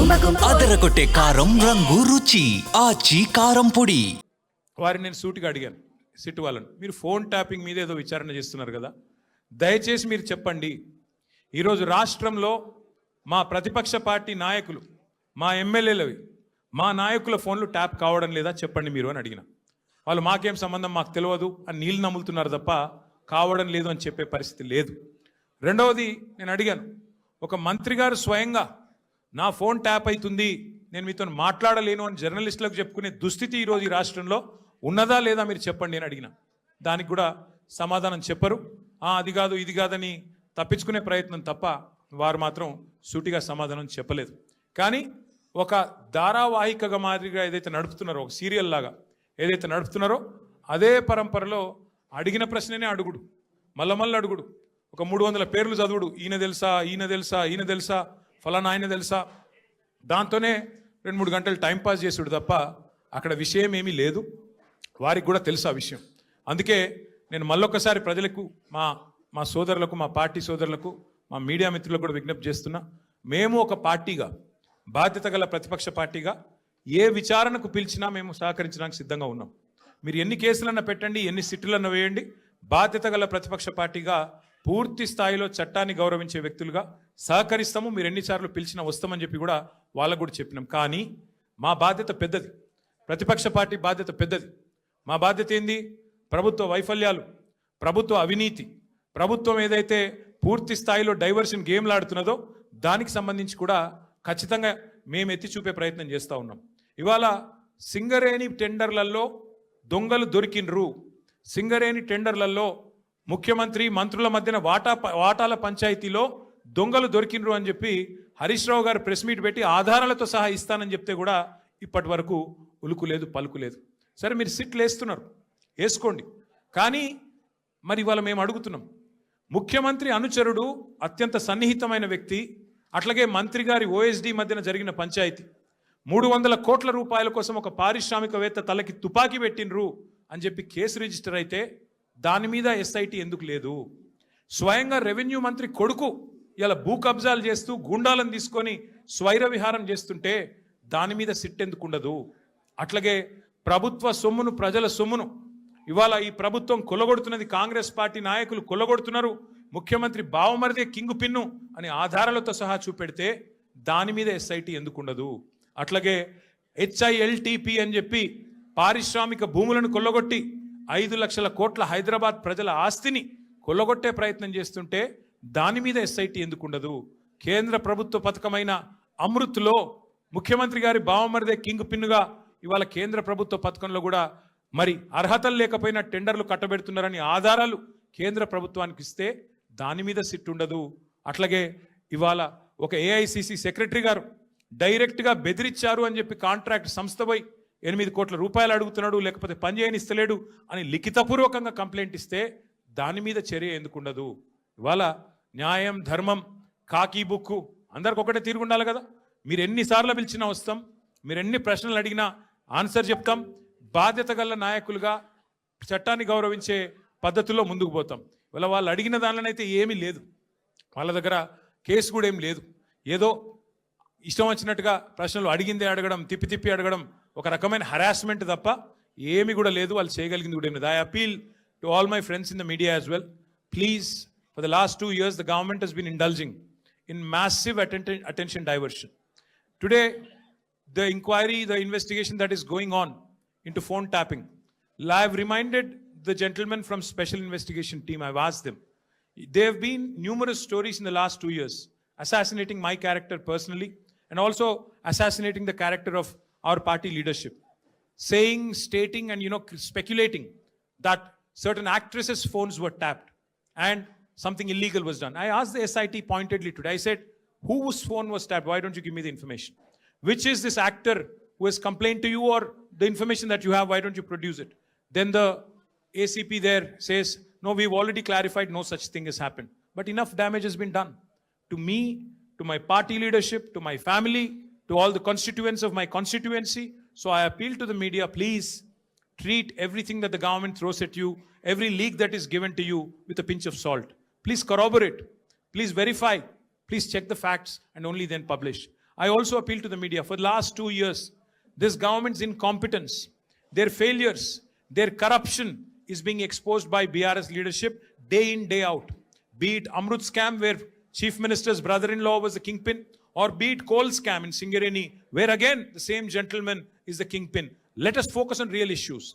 అదరగొట్టే కారం రంగు రుచి ఆచి కారం పొడి. వారిని నేను సూటిగా అడిగాను, సిట్ వాళ్ళని, మీరు ఫోన్ ట్యాపింగ్ మీద ఏదో విచారణ చేస్తున్నారు కదా, దయచేసి మీరు చెప్పండి, ఈరోజు రాష్ట్రంలో మా ప్రతిపక్ష పార్టీ నాయకులు, మా ఎమ్మెల్యేలవి, మా నాయకుల ఫోన్లు ట్యాప్ కావడం లేదా చెప్పండి మీరు అని అడిగిన. వాళ్ళు మాకేం సంబంధం, మాకు తెలియదు అని నీళ్ళు నమ్ములుతున్నారు తప్ప కావడం లేదు అని చెప్పే పరిస్థితి లేదు. రెండవది నేను అడిగాను, ఒక మంత్రి గారు స్వయంగా నా ఫోన్ ట్యాప్ అవుతుంది, నేను మీతో మాట్లాడలేను అని జర్నలిస్టులకు చెప్పుకునే దుస్థితి ఈరోజు ఈ రాష్ట్రంలో ఉన్నదా లేదా మీరు చెప్పండి అని అడిగిన. దానికి కూడా సమాధానం చెప్పరు. అది కాదు ఇది కాదని తప్పించుకునే ప్రయత్నం తప్ప వారు మాత్రం సూటిగా సమాధానం చెప్పలేదు. కానీ ఒక ధారావాహికగా మాదిరిగా ఏదైతే నడుపుతున్నారో, ఒక సీరియల్ లాగా ఏదైతే నడుపుతున్నారో అదే పరంపరలో అడిగిన ప్రశ్ననే అడుగుడు, మళ్ళీ అడుగుడు, ఒక 300 పేర్లు చదువుడు, ఈయన తెలుసా ఈయన తెలుసా ఈయన తెలుసా ఫలానా ఆయన తెలుసా, దాంతోనే 2-3 గంటలు టైంపాస్ చేసుడు తప్ప అక్కడ విషయం ఏమీ లేదు. వారికి కూడా తెలుసు ఆ విషయం. అందుకే నేను మళ్ళొక్కసారి ప్రజలకు, మా సోదరులకు, మా పార్టీ సోదరులకు, మా మీడియా మిత్రులకు కూడా విజ్ఞప్తి చేస్తున్నా, మేము ఒక పార్టీగా, బాధ్యత గల ప్రతిపక్ష పార్టీగా ఏ విచారణకు పిలిచినా మేము సహకరించడానికి సిద్ధంగా ఉన్నాం. మీరు ఎన్ని కేసులన్నా పెట్టండి, ఎన్ని సిట్టులన్నా వేయండి, బాధ్యత గల ప్రతిపక్ష పార్టీగా పూర్తి స్థాయిలో చట్టాన్ని గౌరవించే వ్యక్తులుగా సహకరిస్తాము. మీరు ఎన్నిసార్లు పిలిచినా వస్తామని చెప్పి కూడా వాళ్ళకు కూడా చెప్పినాం. కానీ మా బాధ్యత పెద్దది, ప్రతిపక్ష పార్టీ బాధ్యత పెద్దది. మా బాధ్యత ఏంది? ప్రభుత్వ వైఫల్యాలు, ప్రభుత్వ అవినీతి, ప్రభుత్వం ఏదైతే పూర్తి స్థాయిలో డైవర్షన్ గేమ్లు ఆడుతున్నదో దానికి సంబంధించి కూడా ఖచ్చితంగా మేము ఎత్తి చూపే ప్రయత్నం చేస్తూ ఉన్నాం. ఇవాళ సింగరేణి టెండర్లలో దొంగలు దొరికినరు, సింగరేణి టెండర్లలో ముఖ్యమంత్రి మంత్రుల మధ్యన వాటాల పంచాయతీలో దొంగలు దొరికినరు అని చెప్పి హరీష్ రావు గారు ప్రెస్ మీట్ పెట్టి ఆధారాలతో సహా ఇస్తానని చెప్తే కూడా ఇప్పటి వరకు ఉలుకు లేదు పలుకు లేదు. సరే మీరు సిట్లు వేస్తున్నారు, వేసుకోండి. కానీ మరి ఇవాళ మేము అడుగుతున్నాం, ముఖ్యమంత్రి అనుచరుడు, అత్యంత సన్నిహితమైన వ్యక్తి, అట్లాగే మంత్రి గారి ఓఎస్డి మధ్యన జరిగిన పంచాయతీ, 300 కోట్ల రూపాయల కోసం ఒక పారిశ్రామికవేత్త తలకి తుపాకీ పెట్టినరు అని చెప్పి కేసు రిజిస్టర్ అయితే దాని మీద ఎస్ఐటి ఎందుకు లేదు? స్వయంగా రెవెన్యూ మంత్రి కొడుకు ఇలా భూ కబ్జాలు చేస్తూ గుండాలను తీసుకొని స్వైర విహారం చేస్తుంటే దాని మీద సిట్ ఎందుకు ఉండదు? అట్లాగే ప్రభుత్వ సొమ్మును, ప్రజల సొమ్మును ఇవాళ ఈ ప్రభుత్వం కొల్లగొడుతున్నది, కాంగ్రెస్ పార్టీ నాయకులు కొల్లగొడుతున్నారు, ముఖ్యమంత్రి బావమరిదే కింగు పిన్ను అని ఆధారాలతో సహా చూపెడితే దాని మీద ఎస్ఐటి ఎందుకు ఉండదు? అట్లాగే HILTP అని చెప్పి పారిశ్రామిక భూములను కొల్లగొట్టి 5 లక్షల కోట్ల హైదరాబాద్ ప్రజల ఆస్తిని కొల్లగొట్టే ప్రయత్నం చేస్తుంటే దాని మీద ఎస్ఐటి ఎందుకు ఉండదు? కేంద్ర ప్రభుత్వ పథకమైన అమృత్లో ముఖ్యమంత్రి గారి బావమరిదే కింగ్ పిన్నుగా ఇవాళ కేంద్ర ప్రభుత్వ పథకంలో కూడా మరి అర్హతలు లేకపోయినా టెండర్లు కట్టబెడుతున్నారని ఆధారాలు కేంద్ర ప్రభుత్వానికి ఇస్తే దాని మీద సిట్ ఉండదు. అట్లాగే ఇవాళ ఒక AICC సెక్రటరీ గారు డైరెక్ట్గా బెదిరించారు అని చెప్పి కాంట్రాక్ట్ సంస్థ పోయి 8 కోట్ల రూపాయలు అడుగుతున్నాడు, లేకపోతే పని చేయనిస్తలేడు అని లిఖితపూర్వకంగా కంప్లైంట్ ఇస్తే దాని మీద చర్య ఎందుకు ఉండదు? ఇవాళ న్యాయం, ధర్మం, కాకి బుక్కు అందరికి ఒకటే తీరు ఉండాలి కదా. మీరు ఎన్నిసార్లు పిలిచినా వస్తాం, మీరు ఎన్ని ప్రశ్నలు అడిగినా ఆన్సర్ చెప్తాం. బాధ్యత గల నాయకులుగా చట్టాన్ని గౌరవించే పద్ధతుల్లో ముందుకు పోతాం. ఇవాళ వాళ్ళు అడిగిన దానిలోనైతే ఏమీ లేదు, వాళ్ళ దగ్గర కేసు కూడా ఏం లేదు. ఏదో ఇష్టం వచ్చినట్టుగా ప్రశ్నలు అడిగిందే అడగడం, తిప్పి అడగడం, ఒక రకమైన హరాస్మెంట్ తప్ప ఏమి కూడా లేదు. వాళ్ళు చేయగలిగింది కూడా ఏమి లేదు. I appeal to all my friends in the media as well, please, for the last 2 years the government has been indulging in massive attention diversion. Today the inquiry, the investigation that is going on into phone tapping, I have reminded the gentlemen from special investigation team, I've asked them, there have been numerous stories in the last 2 years assassinating my character personally and also assassinating the character of our party leadership, saying, stating and speculating that certain actresses' phones were tapped and something illegal was done. I asked the SIT pointedly today, I said, whose phone was tapped? Why don't you give me the information? Which is this actor who has complained to you, or the information that you have, why don't you produce it? Then the ACP there says, no, we've already clarified, no such thing has happened. But enough damage has been done to me, to my party leadership, to my family, to all the constituents of my constituency. So I appeal to the media, please treat everything that the government throws at you, every leak that is given to you, with a pinch of salt. Please corroborate, please verify, please check the facts and only then publish. I also appeal to the media. For the last 2 years, this government's incompetence, their failures, their corruption is being exposed by BRS leadership day in, day out. Be it Amrut scam, where Chief Minister's brother-in-law was the kingpin, or be it coal scam in Singareni, where again the same gentleman is the kingpin. Let us focus on real issues.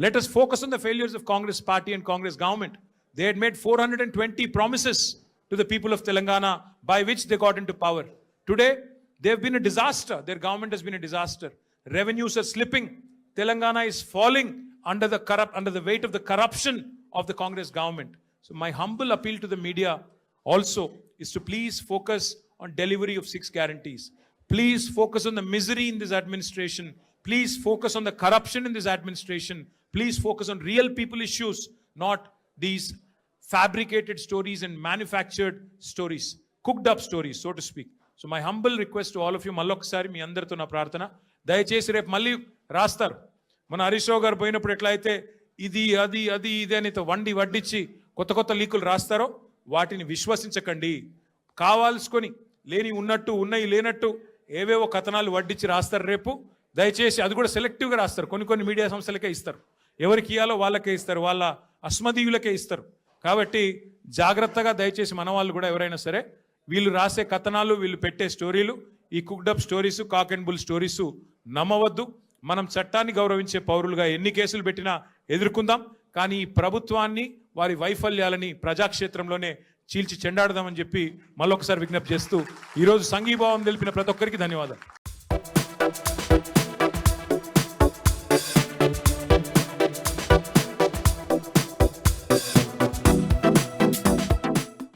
Let us focus on the failures of Congress party and Congress government. They had made 420 promises to the people of Telangana by which they got into power. Today, they have been a disaster. Their government has been a disaster. Revenues are slipping. Telangana is falling under the weight of the corruption of the Congress government. So my humble appeal to the media also is to please focus on delivery of 6 guarantees. Please focus on the misery in this administration. Please focus on the corruption in this administration. Please focus on real people issues, not these fabricated stories and manufactured stories, cooked up stories, so to speak. So my humble request to all of you, మళ్ళొకసారి మీ అందరితో నా ప్రార్థన, దయచేసి రేపు మళ్ళీ రాస్తారు. మన హరీష్ రావు గారు పోయినప్పుడు ఎట్లయితే ఇది అది అది ఇది అని వడ్డించి కొత్త లీకులు రాస్తారో వాటిని విశ్వసించకండి. కావాల్సుకొని లేని ఉన్నట్టు ఉన్నాయి లేనట్టు ఏవేవో కథనాలు వడ్డించి రాస్తారు రేపు. దయచేసి అది కూడా సెలెక్టివ్గా రాస్తారు. కొన్ని మీడియా సంస్థలకే ఇస్తారు. ఎవరికి ఇవ్వాలో వాళ్ళకే ఇస్తారు, వాళ్ళ అస్మదీయులకే ఇస్తారు. కాబట్టి జాగ్రత్తగా దయచేసి మన వాళ్ళు కూడా ఎవరైనా సరే వీళ్ళు రాసే కథనాలు, వీళ్ళు పెట్టే స్టోరీలు, ఈ cooked up stories, cock and bull stories నమ్మవద్దు. మనం చట్టాన్ని గౌరవించే పౌరులుగా ఎన్ని కేసులు పెట్టినా ఎదుర్కొందాం. కానీ ఈ ప్రభుత్వాన్ని, వారి వైఫల్యాలని ప్రజాక్షేత్రంలోనే చీల్చి చెండాడదామని చెప్పి మళ్ళొకసారి విజ్ఞప్తి చేస్తూ ఈరోజు సంఘీభావం తెలిపిన ప్రతి ఒక్కరికి ధన్యవాదాలు.